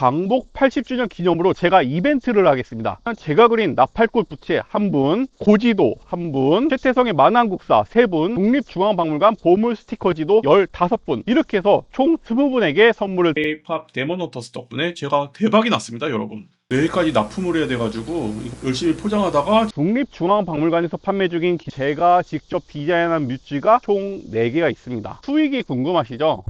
광복 80주년 기념으로 제가 이벤트를 하겠습니다. 제가 그린 나팔꽃 부채 1분, 고지도 1분, 최태성의 만한국사 3분, 국립중앙박물관 보물 스티커지도 15분, 이렇게 해서 총 20분에게 선물을. K-팝 데모노터스 덕분에 제가 대박이 났습니다, 여러분. 내일까지 납품을 해야 돼가지고 열심히 포장하다가 국립중앙박물관에서 판매 중인 제가 직접 디자인한 뮤즈가 총 4개가 있습니다. 수익이 궁금하시죠?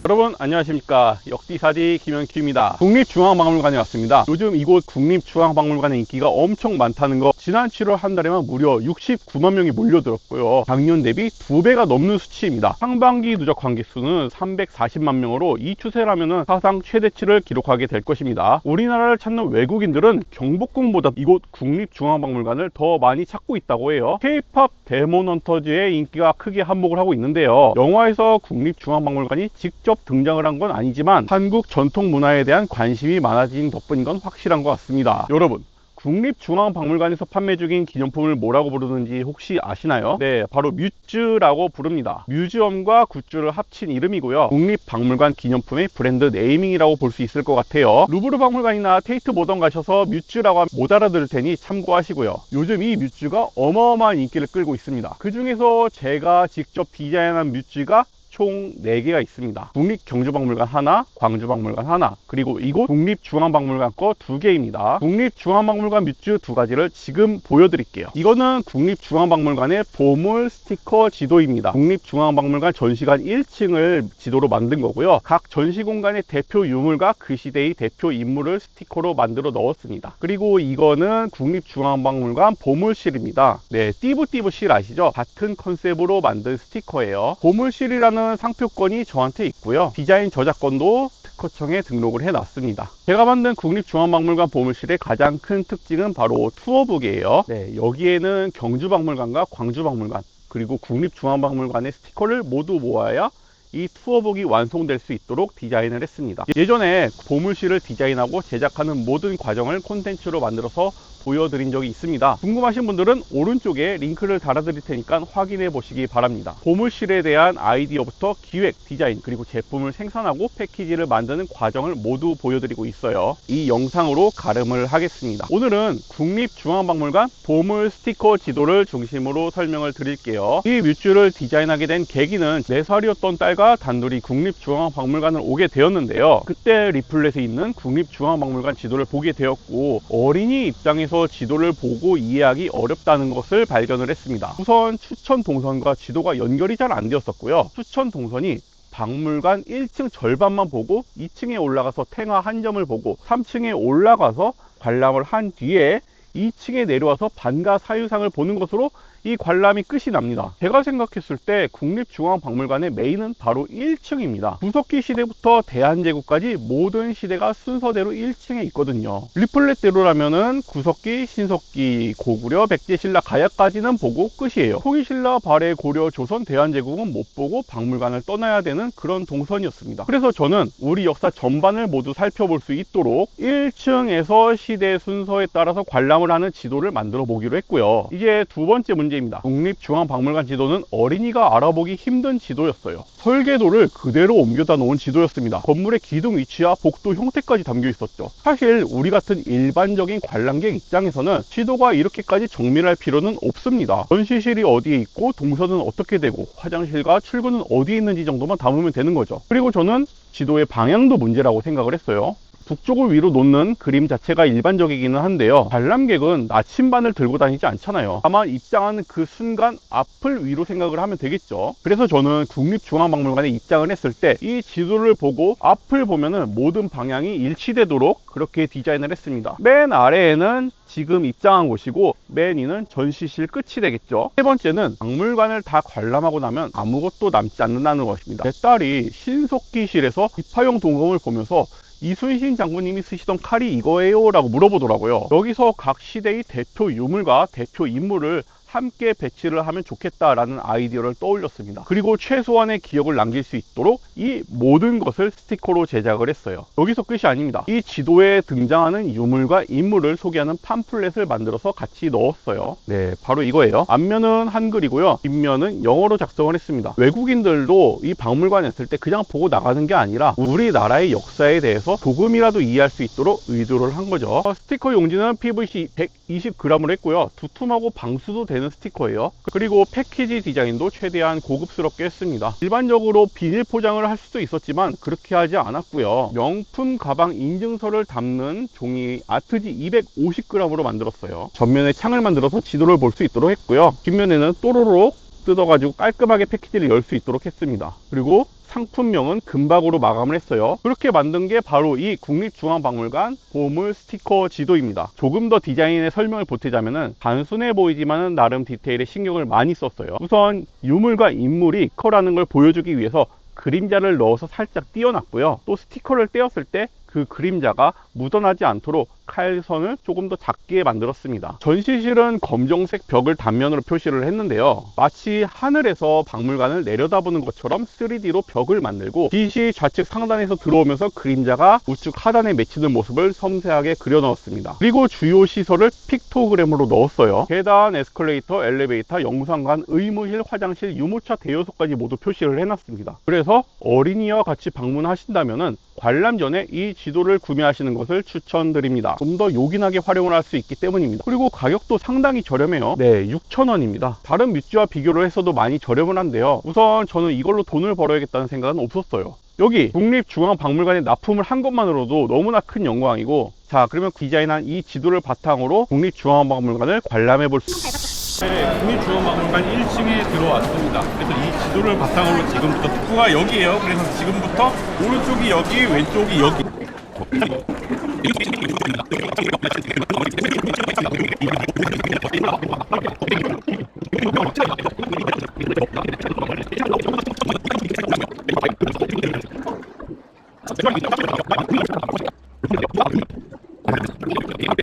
여러분 안녕하십니까, 역지사지 김현큐입니다. 국립중앙박물관에 왔습니다. 요즘 이곳 국립중앙박물관의 인기가 엄청 많다는 거, 지난 7월 한 달에만 무려 69만 명이 몰려들었고요. 작년 대비 2배가 넘는 수치입니다. 상반기 누적 관객 수는 340만 명으로 이 추세라면 사상 최대치를 기록하게 될 것입니다. 우리나라를 찾는 외국인들은 경복궁보다 이곳 국립중앙박물관을 더 많이 찾고 있다고 해요. K-팝 데모넌터즈의 인기가 크게 한몫을 하고 있는데요. 영화에서 국립중앙박물관이 직접 등장을 한 건 아니지만 한국 전통 문화에 대한 관심이 많아진 덕분인 건 확실한 것 같습니다. 여러분, 국립중앙박물관에서 판매 중인 기념품을 뭐라고 부르는지 혹시 아시나요? 네, 바로 뮤즈라고 부릅니다. 뮤지엄과 굿즈를 합친 이름이고요. 국립박물관 기념품의 브랜드 네이밍이라고 볼 수 있을 것 같아요. 루브르 박물관이나 테이트 모던 가셔서 뮤즈라고 하면 못 알아들을 테니 참고하시고요. 요즘 이 뮤즈가 어마어마한 인기를 끌고 있습니다. 그 중에서 제가 직접 디자인한 뮤즈가 총 4개가 있습니다. 국립경주박물관 하나, 광주박물관 하나, 그리고 이곳 국립중앙박물관 거 2개입니다. 국립중앙박물관 뮤즈 2가지를 지금 보여드릴게요. 이거는 국립중앙박물관의 보물 스티커 지도입니다. 국립중앙박물관 전시관 1층을 지도로 만든 거고요. 각 전시공간의 대표 유물과 그 시대의 대표 인물을 스티커로 만들어 넣었습니다. 그리고 이거는 국립중앙박물관 보물실입니다. 네, 띠부띠부 실 아시죠? 같은 컨셉으로 만든 스티커예요. 보물실이라는 상표권이 저한테 있고요. 디자인 저작권도 특허청에 등록을 해놨습니다. 제가 만든 국립중앙박물관 보물실의 가장 큰 특징은 바로 투어북이에요. 네, 여기에는 경주박물관과 광주박물관 그리고 국립중앙박물관의 스티커를 모두 모아야 이 투어북이 완성될 수 있도록 디자인을 했습니다. 예전에 보물실을 디자인하고 제작하는 모든 과정을 콘텐츠로 만들어서 보여드린 적이 있습니다. 궁금하신 분들은 오른쪽에 링크를 달아드릴 테니까 확인해 보시기 바랍니다. 보물실에 대한 아이디어부터 기획, 디자인, 그리고 제품을 생산하고 패키지를 만드는 과정을 모두 보여드리고 있어요. 이 영상으로 가름을 하겠습니다. 오늘은 국립중앙박물관 보물 스티커 지도를 중심으로 설명을 드릴게요. 이 뮤즈를 디자인하게 된 계기는 4살이었던 딸과 단둘이 국립중앙박물관을 오게 되었는데요. 그때 리플렛에 있는 국립중앙박물관 지도를 보게 되었고, 어린이 입장에서 지도를 보고 이해하기 어렵다는 것을 발견을 했습니다. 우선 추천 동선과 지도가 연결이 잘 안 되었었고요. 추천 동선이 박물관 1층 절반만 보고 2층에 올라가서 탱화 한 점을 보고 3층에 올라가서 관람을 한 뒤에 2층에 내려와서 반가 사유상을 보는 것으로 이 관람이 끝이 납니다. 제가 생각했을 때 국립중앙박물관의 메인은 바로 1층입니다. 구석기 시대부터 대한제국까지 모든 시대가 순서대로 1층에 있거든요. 리플렛대로라면은 구석기, 신석기, 고구려, 백제, 신라, 가야까지는 보고 끝이에요. 통일신라, 발해, 고려, 조선, 대한제국은 못 보고 박물관을 떠나야 되는 그런 동선이었습니다. 그래서 저는 우리 역사 전반을 모두 살펴볼 수 있도록 1층에서 시대 순서에 따라서 관람을 하는 지도를 만들어 보기로 했고요. 이제 두 번째 문제 입니다. 국립중앙박물관 지도는 어린이가 알아보기 힘든 지도였어요. 설계도를 그대로 옮겨다 놓은 지도였습니다. 건물의 기둥 위치와 복도 형태까지 담겨 있었죠. 사실 우리 같은 일반적인 관람객 입장에서는 지도가 이렇게까지 정밀할 필요는 없습니다. 전시실이 어디에 있고 동선은 어떻게 되고 화장실과 출구는 어디에 있는지 정도만 담으면 되는 거죠. 그리고 저는 지도의 방향도 문제라고 생각을 했어요. 북쪽을 위로 놓는 그림 자체가 일반적이기는 한데요, 관람객은 나침반을 들고 다니지 않잖아요. 다만 입장하는 그 순간 앞을 위로 생각을 하면 되겠죠. 그래서 저는 국립중앙박물관에 입장을 했을 때 이 지도를 보고 앞을 보면은 모든 방향이 일치되도록 그렇게 디자인을 했습니다. 맨 아래에는 지금 입장한 곳이고 맨 위는 전시실 끝이 되겠죠. 세 번째는 박물관을 다 관람하고 나면 아무것도 남지 않는다는 것입니다. 제 딸이 신석기실에서 기파용 동검을 보면서 이순신 장군님이 쓰시던 칼이 이거예요? 라고 물어보더라고요. 여기서 각 시대의 대표 유물과 대표 인물을 함께 배치를 하면 좋겠다라는 아이디어를 떠올렸습니다. 그리고 최소한의 기억을 남길 수 있도록 이 모든 것을 스티커로 제작을 했어요. 여기서 끝이 아닙니다. 이 지도에 등장하는 유물과 인물을 소개하는 팜플렛을 만들어서 같이 넣었어요. 네, 바로 이거예요. 앞면은 한글이고요, 뒷면은 영어로 작성을 했습니다. 외국인들도 이 박물관에 있을 때 그냥 보고 나가는 게 아니라 우리나라의 역사에 대해서 조금이라도 이해할 수 있도록 의도를 한 거죠. 스티커 용지는 PVC 120g으로 했고요. 두툼하고 방수도 되는 스티커예요. 그리고 패키지 디자인도 최대한 고급스럽게 했습니다. 일반적으로 비닐 포장을 할 수도 있었지만 그렇게 하지 않았고요. 명품 가방 인증서를 담는 종이 아트지 250g으로 만들었어요. 전면에 창을 만들어서 지도를 볼 수 있도록 했고요. 뒷면에는 또로록 뜯어가지고 깔끔하게 패키지를 열 수 있도록 했습니다. 그리고 상품명은 금박으로 마감을 했어요. 그렇게 만든 게 바로 이 국립중앙박물관 보물 스티커 지도입니다. 조금 더 디자인의 설명을 보태자면 단순해 보이지만 나름 디테일에 신경을 많이 썼어요. 우선 유물과 인물이 스티커라는 걸 보여주기 위해서 그림자를 넣어서 살짝 띄워놨고요. 또 스티커를 떼었을 때 그 그림자가 묻어나지 않도록 칼선을 조금 더 작게 만들었습니다. 전시실은 검정색 벽을 단면으로 표시를 했는데요. 마치 하늘에서 박물관을 내려다보는 것처럼 3D로 벽을 만들고 빛이 좌측 상단에서 들어오면서 그림자가 우측 하단에 맺히는 모습을 섬세하게 그려 넣었습니다. 그리고 주요 시설을 픽토그램으로 넣었어요. 계단, 에스컬레이터, 엘리베이터, 영상관, 의무실, 화장실, 유모차 대여소까지 모두 표시를 해놨습니다. 그래서 어린이와 같이 방문하신다면 관람 전에 이 지도를 구매하시는 것을 추천드립니다. 좀 더 요긴하게 활용을 할 수 있기 때문입니다. 그리고 가격도 상당히 저렴해요. 네, 6,000원입니다. 다른 뮤지와 비교를 해서도 많이 저렴을 한데요. 우선 저는 이걸로 돈을 벌어야겠다는 생각은 없었어요. 여기 국립중앙박물관에 납품을 한 것만으로도 너무나 큰 영광이고, 자, 그러면 디자인한 이 지도를 바탕으로 국립중앙박물관을 관람해 볼 수 있습니다. 네, 국립중앙박물관 1층에 들어왔습니다. 그래서 이 지도를 바탕으로 지금부터 입구가 여기에요. 그래서 지금부터 오른쪽이 여기, 왼쪽이 여기.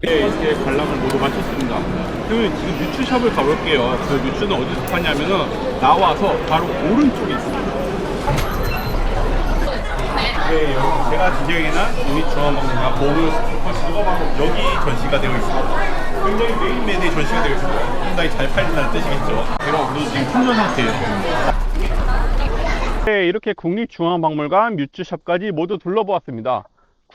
네, 이렇게 관람을 모두 마쳤습니다. 그러면 지금 뮤츠샵을 가볼게요. 그 뮤츠는 어디서 파냐면은 나와서 바로 오른쪽에 있습니다. 네, 여기 제가 디자인한 국립중앙박물관 보물 스티커 지도가 바로 여기 전시가 되어 있습니다. 굉장히 메인 매대에 전시가 되어 있습니다. 상당히 잘 팔린다는 뜻이겠죠. 제가 오늘 지금 충전 상태예요. 네, 이렇게 국립중앙박물관 뮤츠샵까지 모두 둘러보았습니다.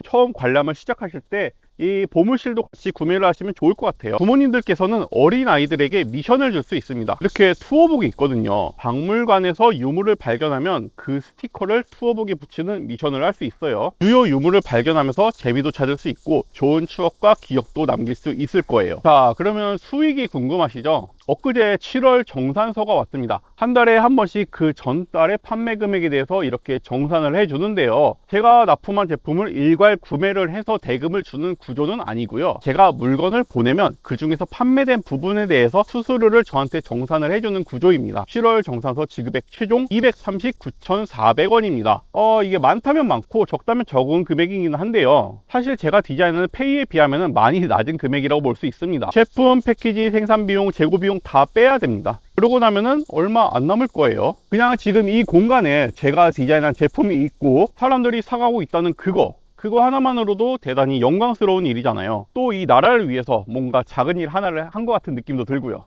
처음 관람을 시작하실 때 이 보물실도 같이 구매를 하시면 좋을 것 같아요. 부모님들께서는 어린 아이들에게 미션을 줄 수 있습니다. 이렇게 투어북이 있거든요. 박물관에서 유물을 발견하면 그 스티커를 투어북에 붙이는 미션을 할 수 있어요. 주요 유물을 발견하면서 재미도 찾을 수 있고 좋은 추억과 기억도 남길 수 있을 거예요. 자, 그러면 수익이 궁금하시죠? 엊그제 7월 정산서가 왔습니다. 한 달에 한 번씩 그 전달의 판매 금액에 대해서 이렇게 정산을 해주는데요. 제가 납품한 제품을 일괄 구매를 해서 대금을 주는 구조는 아니고요. 제가 물건을 보내면 그 중에서 판매된 부분에 대해서 수수료를 저한테 정산을 해주는 구조입니다. 7월 정산서 지급액 최종 239,400원입니다. 이게 많다면 많고 적다면 적은 금액이긴 한데요. 사실 제가 디자인하는 페이에 비하면 많이 낮은 금액이라고 볼 수 있습니다. 제품, 패키지, 생산비용, 재고비용 다 빼야 됩니다. 그러고 나면은 얼마 안 남을 거예요. 그냥 지금 이 공간에 제가 디자인한 제품이 있고 사람들이 사가고 있다는 그거 하나만으로도 대단히 영광스러운 일이잖아요. 또 이 나라를 위해서 뭔가 작은 일 하나를 한 것 같은 느낌도 들고요.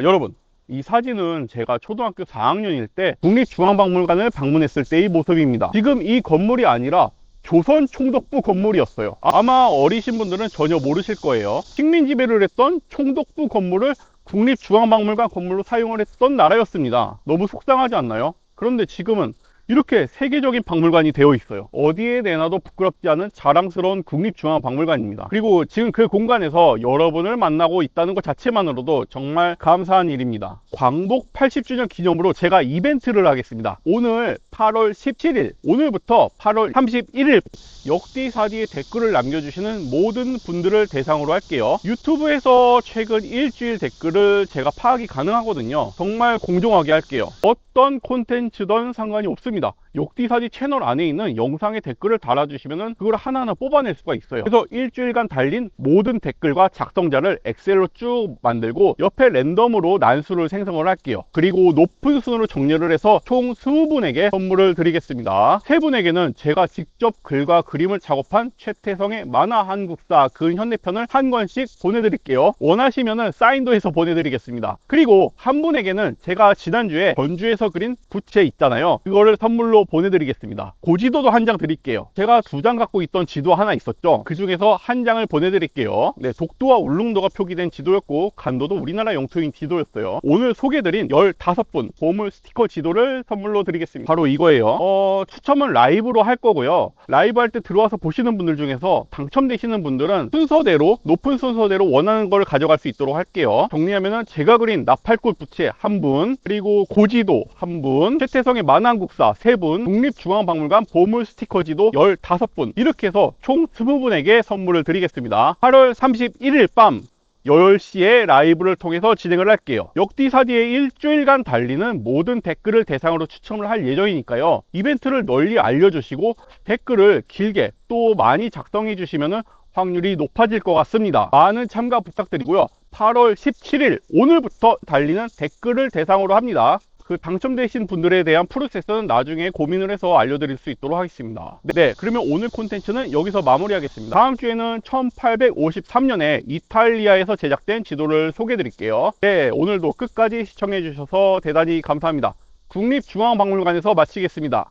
여러분, 이 사진은 제가 초등학교 4학년일 때 국립중앙박물관을 방문했을 때의 모습입니다. 지금 이 건물이 아니라 조선총독부 건물이었어요. 아마 어리신 분들은 전혀 모르실 거예요. 식민지배를 했던 총독부 건물을 국립중앙박물관 건물로 사용을 했던 나라였습니다. 너무 속상하지 않나요? 그런데 지금은 이렇게 세계적인 박물관이 되어 있어요. 어디에 내놔도 부끄럽지 않은 자랑스러운 국립중앙박물관입니다. 그리고 지금 그 공간에서 여러분을 만나고 있다는 것 자체만으로도 정말 감사한 일입니다. 광복 80주년 기념으로 제가 이벤트를 하겠습니다. 오늘 8월 17일, 오늘부터 8월 31일 역디사디에 댓글을 남겨주시는 모든 분들을 대상으로 할게요. 유튜브에서 최근 일주일 댓글을 제가 파악이 가능하거든요. 정말 공정하게 할게요. 어떤 콘텐츠든 상관이 없습니다. 역디사디 채널 안에 있는 영상에 댓글을 달아주시면은 그걸 하나하나 뽑아낼 수가 있어요. 그래서 일주일간 달린 모든 댓글과 작성자를 엑셀로 쭉 만들고 옆에 랜덤으로 난수를 생성을 할게요. 그리고 높은 순으로 정렬을 해서 총 20분에게 선물을 드리겠습니다. 3분에게는 제가 직접 글과 그림을 작업한 최태성의 만화 한국사 근현대편을 한 권씩 보내드릴게요. 원하시면은 사인도 해서 보내드리겠습니다. 그리고 한 분에게는 제가 지난주에 전주에서 그린 부채 있잖아요. 그거를 선물로 보내드리겠습니다. 고지도도 한 장 드릴게요. 제가 2장 갖고 있던 지도 하나 있었죠. 그 중에서 한 장을 보내드릴게요. 네, 독도와 울릉도가 표기된 지도였고 간도도 우리나라 영토인 지도였어요. 오늘 소개드린 15분 보물 스티커 지도를 선물로 드리겠습니다. 바로 이거예요. 추첨은 라이브로 할 거고요. 라이브 할 때 들어와서 보시는 분들 중에서 당첨되시는 분들은 순서대로, 높은 순서대로 원하는 걸 가져갈 수 있도록 할게요. 정리하면은 제가 그린 나팔꽃 부채 1분, 그리고 고지도 1분, 최태성의 만화한국사 3분, 국립중앙박물관 보물 스티커 지도 15분, 이렇게 해서 총 20분에게 선물을 드리겠습니다. 8월 31일 밤 10시에 라이브를 통해서 진행을 할게요. 역디사디에 일주일간 달리는 모든 댓글을 대상으로 추첨을 할 예정이니까요. 이벤트를 널리 알려주시고 댓글을 길게 또 많이 작성해 주시면 확률이 높아질 것 같습니다. 많은 참가 부탁드리고요. 8월 17일 오늘부터 달리는 댓글을 대상으로 합니다. 그 당첨되신 분들에 대한 프로세스는 나중에 고민을 해서 알려드릴 수 있도록 하겠습니다. 네, 그러면 오늘 콘텐츠는 여기서 마무리하겠습니다. 다음 주에는 1853년에 이탈리아에서 제작된 지도를 소개해 드릴게요. 네, 오늘도 끝까지 시청해 주셔서 대단히 감사합니다. 국립중앙박물관에서 마치겠습니다.